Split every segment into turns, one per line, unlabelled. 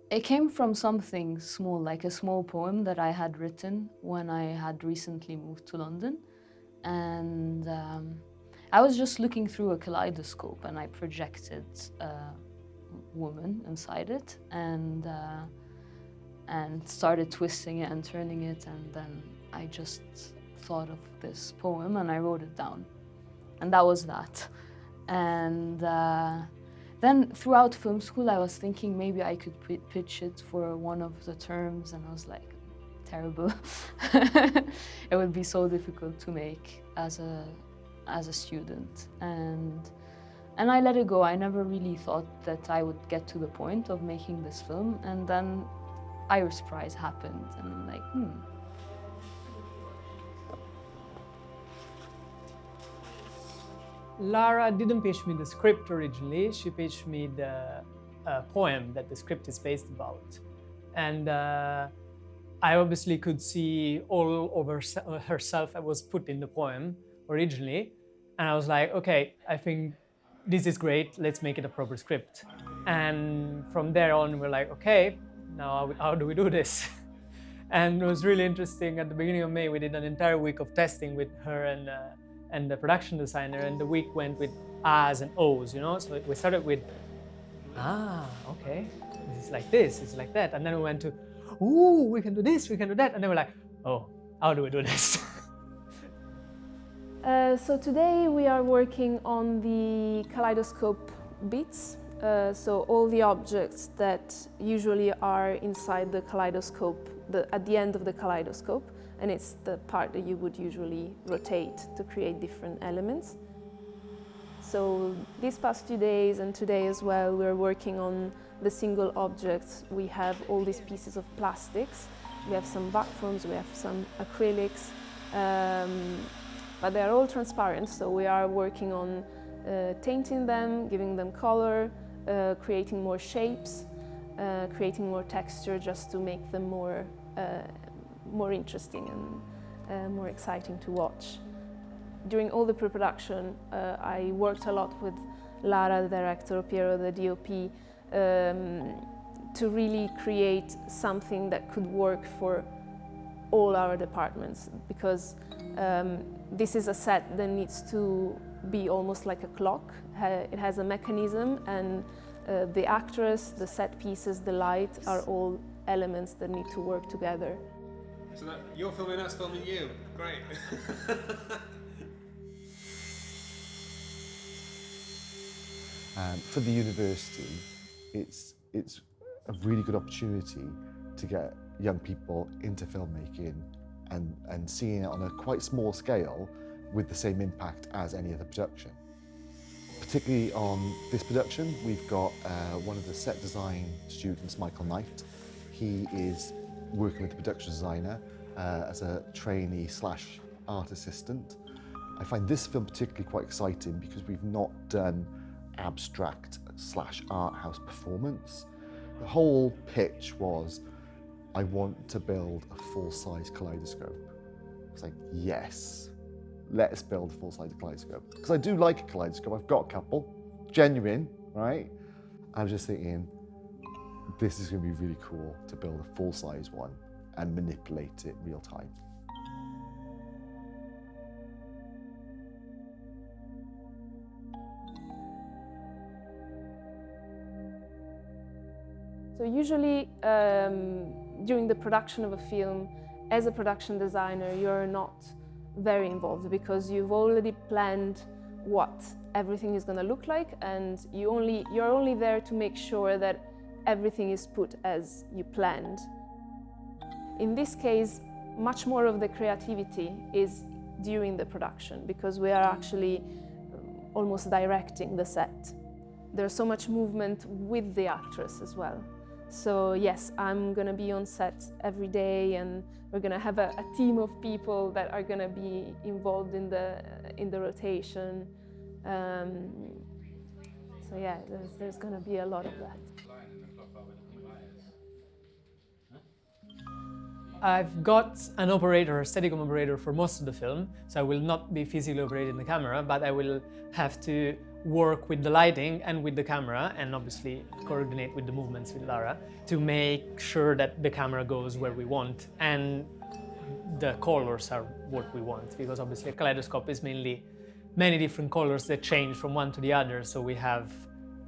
It came from something small, like a small poem that I had written when I had recently moved to London. And I was just looking through a kaleidoscope and I projected a woman inside it and started twisting it and turning it, and then I just thought of this poem and I wrote it down. And that was that. And then throughout film school, I was thinking maybe I could pitch it for one of the terms, and I was like, terrible. It would be so difficult to make as a student. And I let it go. I never really thought that I would get to the point of making this film. And then Iris Prize happened, and I'm like,
Lara didn't pitch me the script originally. She pitched me the poem that the script is based about. And I obviously could see all over herself that was put in the poem originally. And I was like, okay, I think this is great, let's make it a proper script. And from there on, we're like, okay, now how do we do this? And it was really interesting. At the beginning of May, we did an entire week of testing with her and the production designer, and the week went with A's and O's, you know? So we started with, okay, it's like this, it's like that. And then we went to, ooh, we can do this, we can do that. And then we're like, oh, how do we do this?
So today we are working on the kaleidoscope bits. So all the objects that usually are inside the kaleidoscope, at the end of the kaleidoscope, and it's the part that you would usually rotate to create different elements. So these past few days and today as well, we're working on the single objects. We have all these pieces of plastics. We have some back foams, we have some acrylics, but they're all transparent, so we are working on tainting them, giving them color, creating more shapes, creating more texture, just to make them more interesting and more exciting to watch. During all the pre-production, I worked a lot with Lara, the director, Piero, the DOP, to really create something that could work for all our departments, because this is a set that needs to be almost like a clock. It has a mechanism, and the actress, the set pieces, the light are all elements that need to work together.
So that you're filming us, filming you. Great.
For the university, it's a really good opportunity to get young people into filmmaking and seeing it on a quite small scale with the same impact as any other production. Particularly on this production, we've got one of the set design students, Michael Knight. He is working with the production designer as a trainee / art assistant. I find this film particularly quite exciting because we've not done abstract / art house performance. The whole pitch was, I want to build a full-size kaleidoscope. It's like, yes, let's build a full-size kaleidoscope. Because I do like a kaleidoscope, I've got a couple, genuine, right? I was just thinking, this is going to be really cool to build a full-size one and manipulate it real time.
So usually during the production of a film, as a production designer, you're not very involved because you've already planned what everything is going to look like, and you're only there to make sure that everything is put as you planned. In this case, much more of the creativity is during the production because we are actually almost directing the set. There's so much movement with the actress as well. So yes, I'm going to be on set every day, and we're going to have a team of people that are going to be involved in the rotation. So yeah, there's going to be a lot of that.
I've got an operator, a Steadicam operator for most of the film, so I will not be physically operating the camera, but I will have to work with the lighting and with the camera, and obviously coordinate with the movements with Lara to make sure that the camera goes where we want and the colors are what we want, because obviously a kaleidoscope is mainly many different colors that change from one to the other, so we have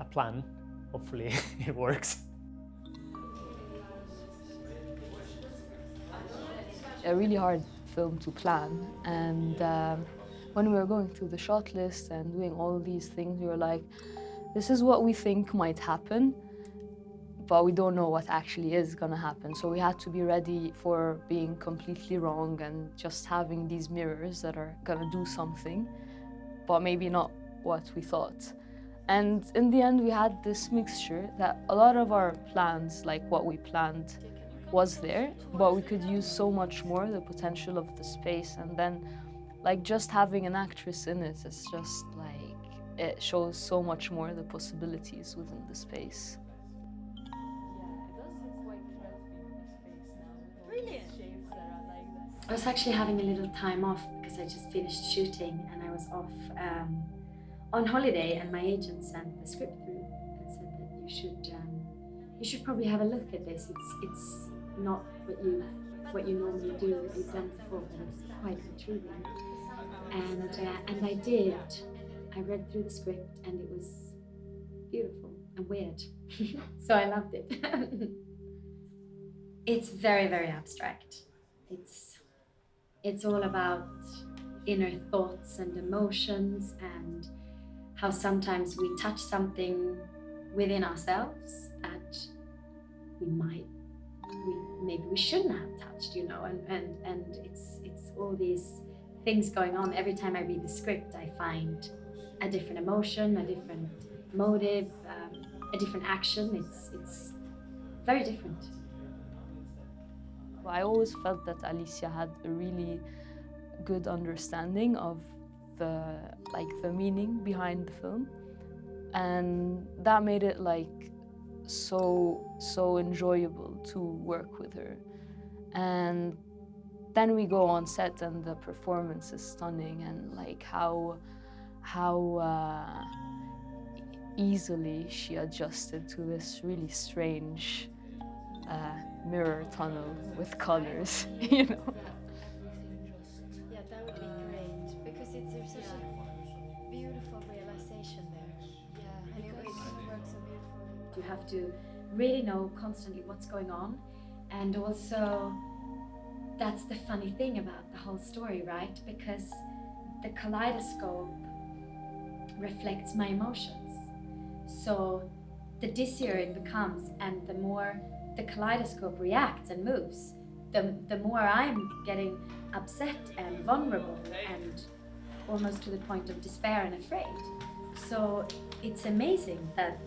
a plan. Hopefully it works.
A really hard film to plan, and when we were going through the shot list and doing all these things, we were like, this is what we think might happen, but we don't know what actually is gonna happen. So we had to be ready for being completely wrong and just having these mirrors that are gonna do something, but maybe not what we thought. And in the end, we had this mixture that a lot of our plans, like what we planned, was there, but we could use so much more the potential of the space. And then like just having an actress in it is just like, it shows so much more the possibilities within the space.
Brilliant. I was actually having a little time off because I just finished shooting and I was off on holiday, and my agent sent the script through and said that you should probably have a look at this. It's not what you normally do, that you've done before, but it's quite intriguing. And I did. I read through the script and it was beautiful and weird. So I loved it. It's very, very abstract. It's all about inner thoughts and emotions, and how sometimes we touch something within ourselves that maybe we shouldn't have touched, you know, and it's all these things going on. Every time I read the script, I find a different emotion, a different motive, a different action. It's very different.
I always felt that Alicia had a really good understanding of the meaning behind the film, and that made it like so enjoyable to work with her. And then we go on set and the performance is stunning, and like how easily she adjusted to this really strange mirror tunnel with colors, you know.
Yeah, that would be great, because there's such a beautiful realization there. Yeah, and it works so beautifully. You have to really know constantly what's going on, and also that's the funny thing about the whole story, right? Because the kaleidoscope reflects my emotions. So the dizzier it becomes and the more the kaleidoscope reacts and moves, the more I'm getting upset and vulnerable and almost to the point of despair and afraid. So it's amazing that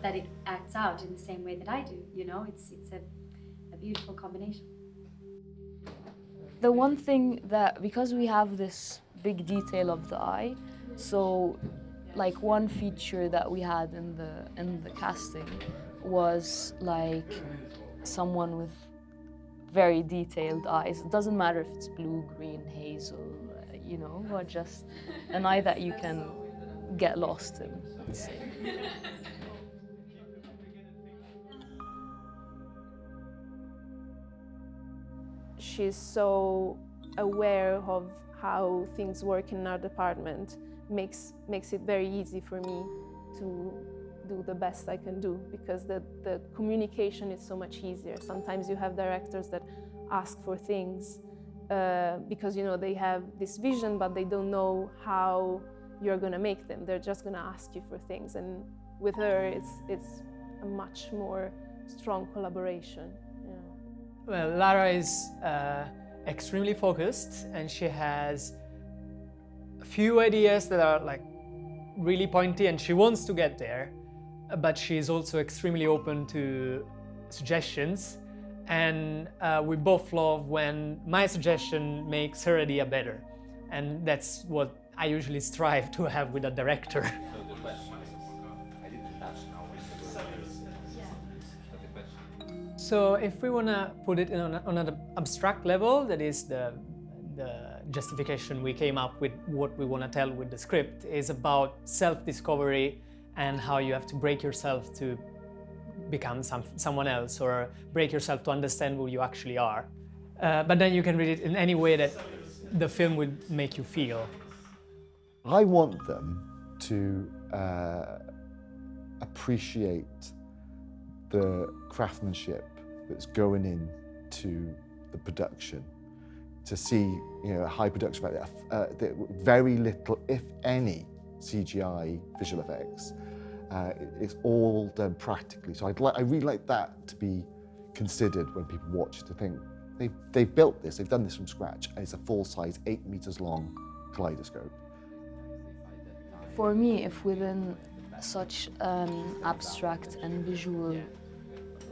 it acts out in the same way that I do, you know? It's a beautiful combination.
The one thing that, because we have this big detail of the eye, so like one feature that we had in the casting was like someone with very detailed eyes. It doesn't matter if it's blue, green, hazel, you know, or just an eye that you can get lost in, let's say.
She's so aware of how things work in our department, makes it very easy for me to do the best I can do, because the communication is so much easier. Sometimes you have directors that ask for things because, you know, they have this vision, but they don't know how you're going to make them. They're just going to ask you for things. And with her, it's a much more strong collaboration. Yeah.
Well, Lara is extremely focused, and she has a few ideas that are like really pointy, and she wants to get there, but she's also extremely open to suggestions, and we both love when my suggestion makes her idea better, and that's what I usually strive to have with a director. So if we want to put it on an abstract level, that is the justification we came up with, what we want to tell with the script is about self-discovery and how you have to break yourself to become someone else, or break yourself to understand who you actually are. But then you can read it in any way that the film would make you feel.
I want them to appreciate the craftsmanship that's going into the production, to see a high production value, very little, if any, CGI visual effects. It's all done practically. So I really like that to be considered when people watch, to think they've built this, they've done this from scratch, and it's a full-size 8 meters long kaleidoscope.
For me, if within such an abstract and visual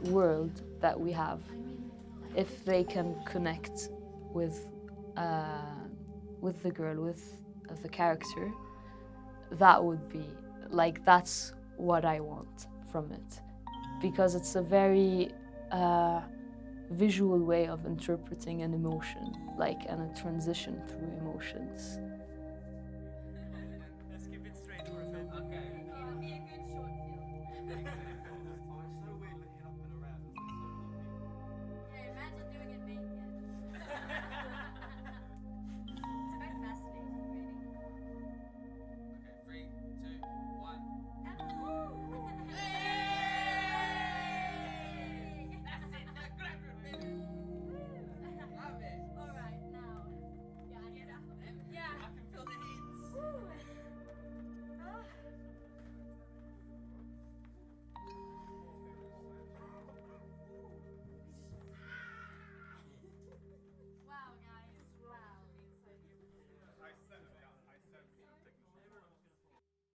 world that we have, if they can connect with the girl, with the character, that would be, like, that's what I want from it. Because it's a very visual way of interpreting an emotion, like, and a transition through emotions.